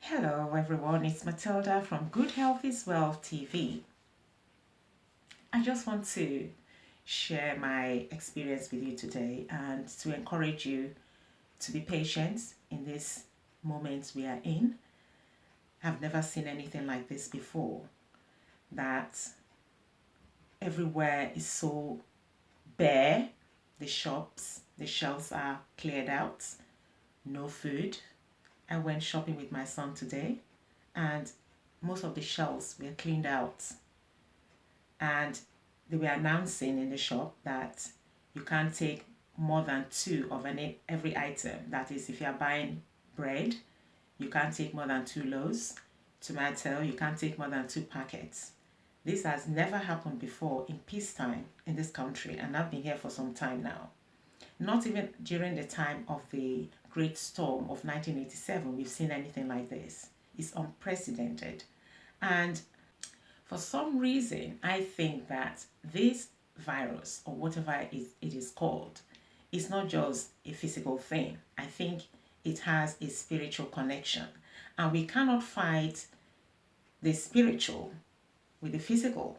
Hello everyone, it's Matilda from Good Health is Wealth TV. I just want to share my experience with you today and to encourage you to be patient in this moment we are in. I've never seen anything like this before, that everywhere is so bare. The shops, the shelves are cleared out, no food. I went shopping with my son today and most of the shelves were cleaned out, and they were announcing in the shop that you can't take more than two of every item. That is, if you're buying bread, you can't take more than 2 loaves. Tomato, you can't take more than 2 packets. This has never happened before in peacetime in this country, and I've been here for some time now. Not even during the time of the Great Storm of 1987 we've seen anything like this. It's unprecedented. And for some reason, I think that this virus, or whatever it is called, is not just a physical thing. I think it has a spiritual connection. And we cannot fight the spiritual with the physical.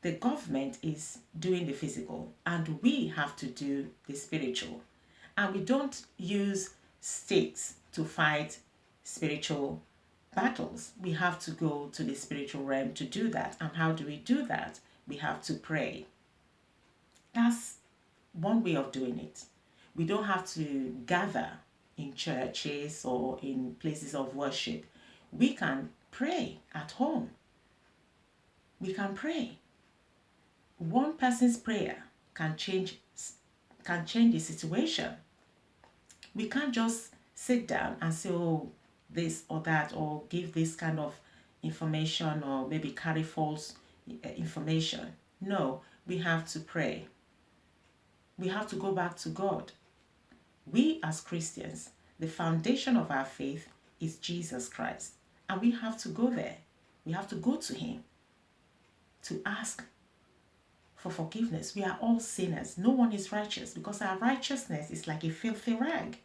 The government is doing the physical, and we have to do the spiritual. And we don't use states to fight spiritual battles. We have to go to the spiritual realm to do that. And how do we do that? We have to pray. That's one way of doing it. We don't have to gather in churches or in places of worship. We can pray at home. We can pray. One person's prayer can change the situation. We can't just sit down and say, oh, this or that, or give this kind of information, or maybe carry false information. No, we have to pray. We have to go back to God. We as Christians, the foundation of our faith is Jesus Christ. And we have to go there. We have to go to Him to ask for forgiveness. We are all sinners. No one is righteous, because our righteousness is like a filthy rag.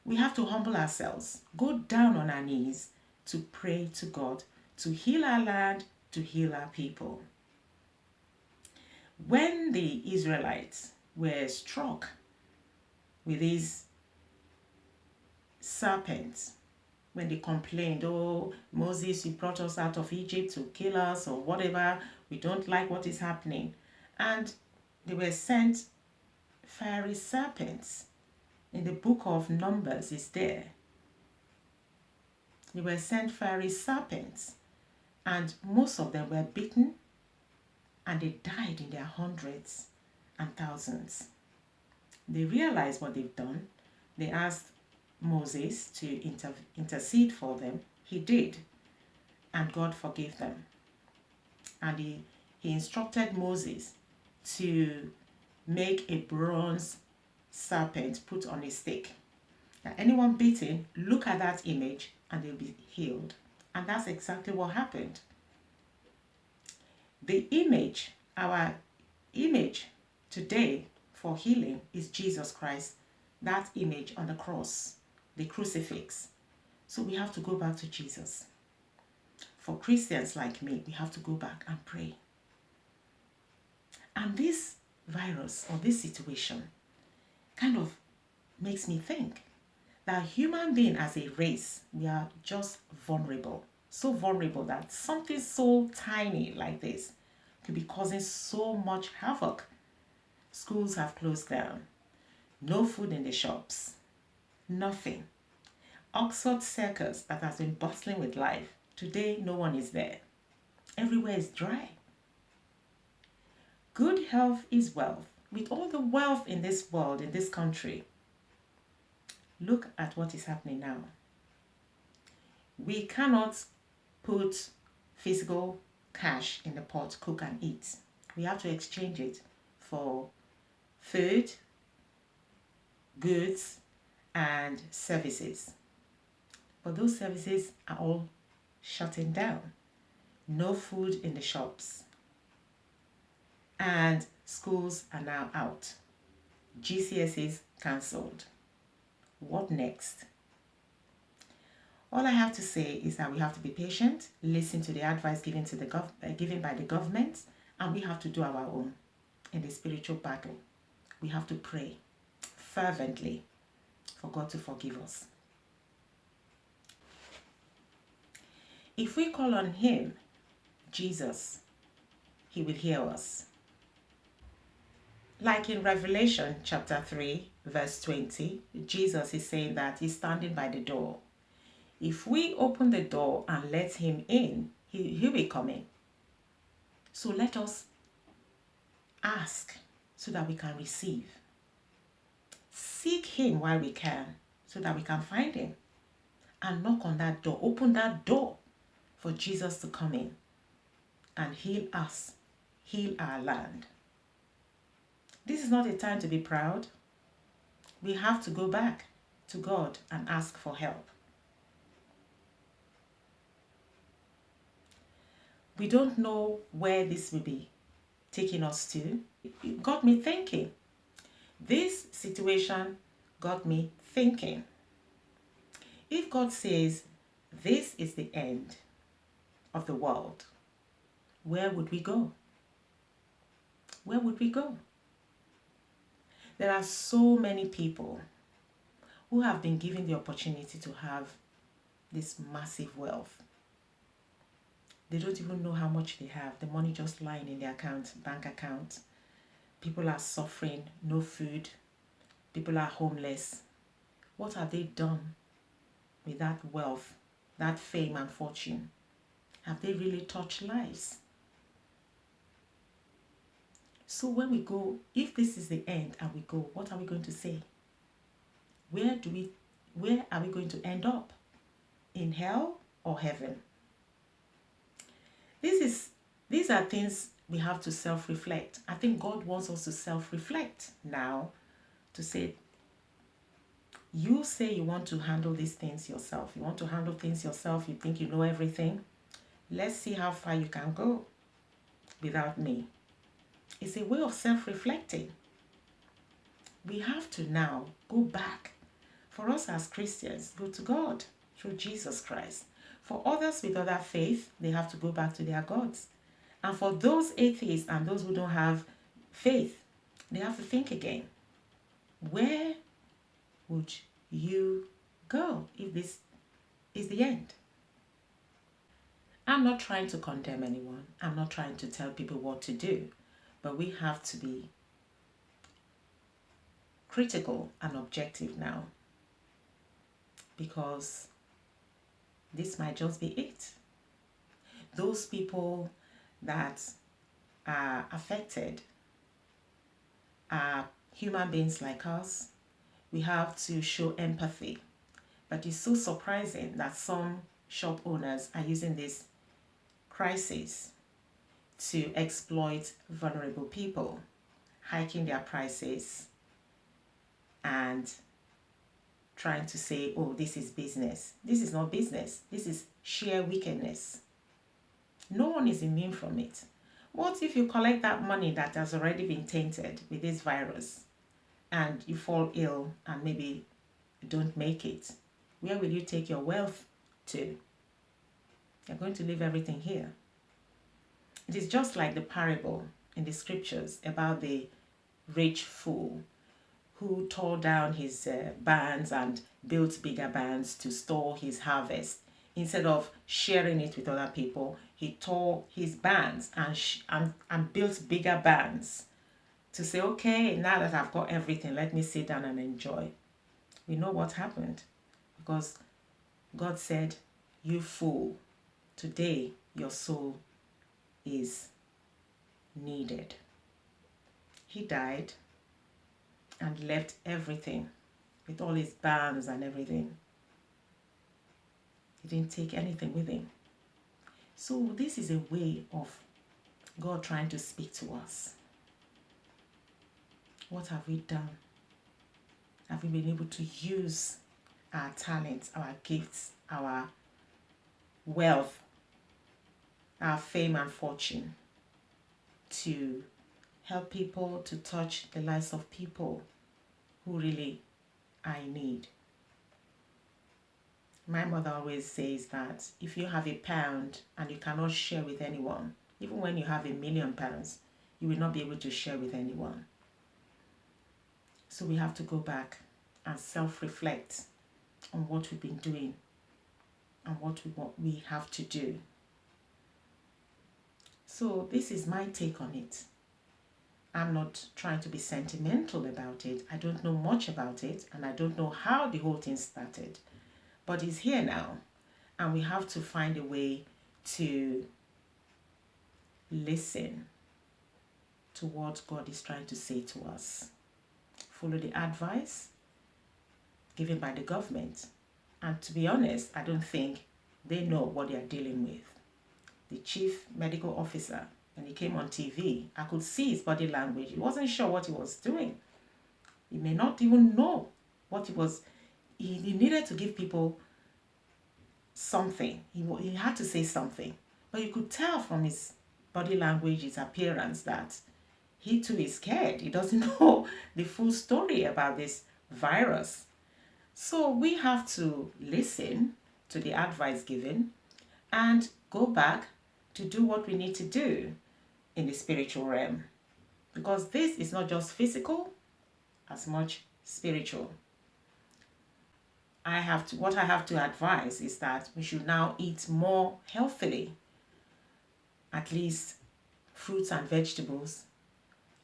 We have to humble ourselves, go down on our knees to pray to God, to heal our land, to heal our people. When the Israelites were struck with these serpents, when they complained, oh, Moses, you brought us out of Egypt to kill us or whatever, we don't like what is happening. And they were sent fiery serpents. In the book of Numbers is there. They were sent fiery serpents, and most of them were bitten, and they died in their hundreds and thousands. They realized what they've done. They asked Moses to intercede for them. He did, and God forgave them. And he instructed Moses to make a bronze serpent put on a stick. Now, anyone bitten, look at that image and they'll be healed. And that's exactly what happened. The image, our image today for healing, is Jesus Christ. That image on the cross, the crucifix. So we have to go back to Jesus. For Christians like me, we have to go back and pray. And this virus, or this situation, kind of makes me think that human being as a race, we are just vulnerable. So vulnerable that something so tiny like this could be causing so much havoc. Schools have closed down. No food in the shops. Nothing. Oxford Circus that has been bustling with life. Today, no one is there. Everywhere is dry. Good health is wealth. With all the wealth in this world, in this country, look at what is happening now. We cannot put physical cash in the pot, cook and eat. We have to exchange it for food, goods, and services. But those services are all shutting down. No food in the shops. And schools are now out. GCSEs cancelled. What next? All I have to say is that we have to be patient, listen to the advice given to given by the government, and we have to do our own in the spiritual battle. We have to pray fervently for God to forgive us. If we call on Him, Jesus, He will hear us. Like in Revelation chapter 3, verse 20, Jesus is saying that He's standing by the door. If we open the door and let Him in, He will come in. So let us ask so that we can receive. Seek Him while we can so that we can find Him. And knock on that door. Open that door for Jesus to come in and heal us, heal our land. This is not a time to be proud. We have to go back to God and ask for help. We don't know where this will be taking us to. It got me thinking. This situation got me thinking. If God says this is the end of the world, where would we go? Where would we go? There are so many people who have been given the opportunity to have this massive wealth. They don't even know how much they have. The money just lying in their bank account. People are suffering, no food. People are homeless. What have they done with that wealth, that fame and fortune? Have they really touched lives? So when we go, if this is the end and we go, what are we going to say? Where are we going to end up? In hell or heaven? These are things we have to self-reflect. I think God wants us to self-reflect now to say, you say you want to handle these things yourself. You want to handle things yourself. You think you know everything. Let's see how far you can go without me. It's a way of self-reflecting. We have to now go back. For us as Christians, go to God through Jesus Christ. For others with other faith, they have to go back to their gods. And for those atheists and those who don't have faith, they have to think again. Where would you go if this is the end? I'm not trying to condemn anyone. I'm not trying to tell people what to do. But we have to be critical and objective now. Because this might just be it. Those people that are affected are human beings like us. We have to show empathy. But it's so surprising that some shop owners are using this crisis to exploit vulnerable people, hiking their prices and trying to say, oh, this is business. This is not business. This is sheer wickedness. No one is immune from it. What if you collect that money that has already been tainted with this virus and you fall ill and maybe don't make it? Where will you take your wealth to? You're going to leave everything here. It is just like the parable in the scriptures about the rich fool who tore down his barns and built bigger barns to store his harvest. Instead of sharing it with other people, he tore his barns and built bigger barns to say, okay, now that I've got everything, let me sit down and enjoy. We know what happened because God said, you fool, today your soul is needed. He died and left everything with all his barns and everything. He didn't take anything with him. So this is a way of God trying to speak to us. What have we done? Have we been able to use our talents, our gifts, our wealth, our fame and fortune to help people, to touch the lives of people who really are in need? My mother always says that if you have £1 and you cannot share with anyone, even when you have £1,000,000, you will not be able to share with anyone. So we have to go back and self-reflect on what we've been doing and what we have to do. So this is my take on it. I'm not trying to be sentimental about it. I don't know much about it, and I don't know how the whole thing started. But it's here now, and we have to find a way to listen to what God is trying to say to us. Follow the advice given by the government. And to be honest, I don't think they know what they are dealing with. The chief medical officer, when he came on TV, I could see his body language. He wasn't sure what he was doing. He may not even know what he was. He needed to give people something. He had to say something. But you could tell from his body language, his appearance, that he too is scared. He doesn't know the full story about this virus. So we have to listen to the advice given and go back to do what we need to do in the spiritual realm. Because this is not just physical, as much spiritual. What I have to advise is that we should now eat more healthily. At least fruits and vegetables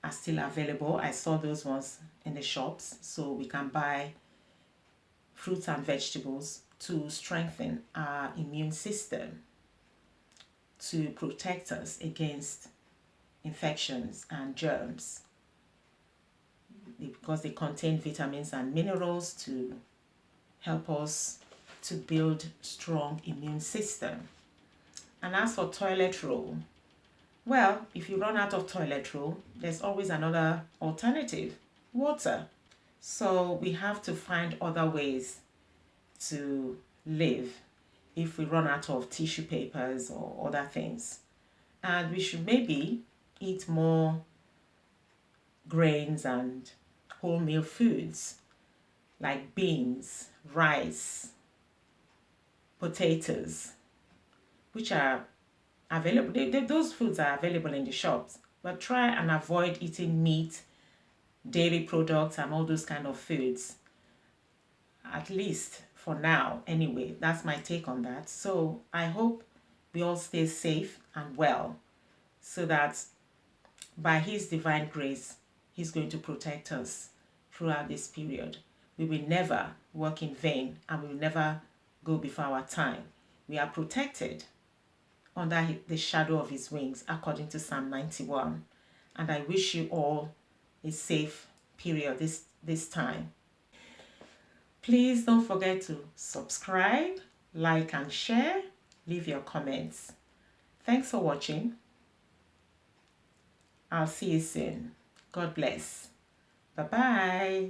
are still available. I saw those ones in the shops, so we can buy fruits and vegetables to strengthen our immune system, to protect us against infections and germs, because they contain vitamins and minerals to help us to build strong immune system. And as for toilet roll, well, if you run out of toilet roll, there's always another alternative, water. So we have to find other ways to live if we run out of tissue papers or other things. And we should maybe eat more grains and wholemeal foods like beans, rice, potatoes, which are available. Those foods are available in the shops, but try and avoid eating meat, dairy products, and all those kind of foods. At least for now, anyway. That's my take on that. So I hope we all stay safe and well, so that by His divine grace, He's going to protect us throughout this period. We will never work in vain, and we will never go before our time. We are protected under the shadow of His wings, according to Psalm 91. And I wish you all a safe period this time. Please don't forget to subscribe, like and share. Leave your comments. Thanks for watching. I'll see you soon. God bless. Bye-bye.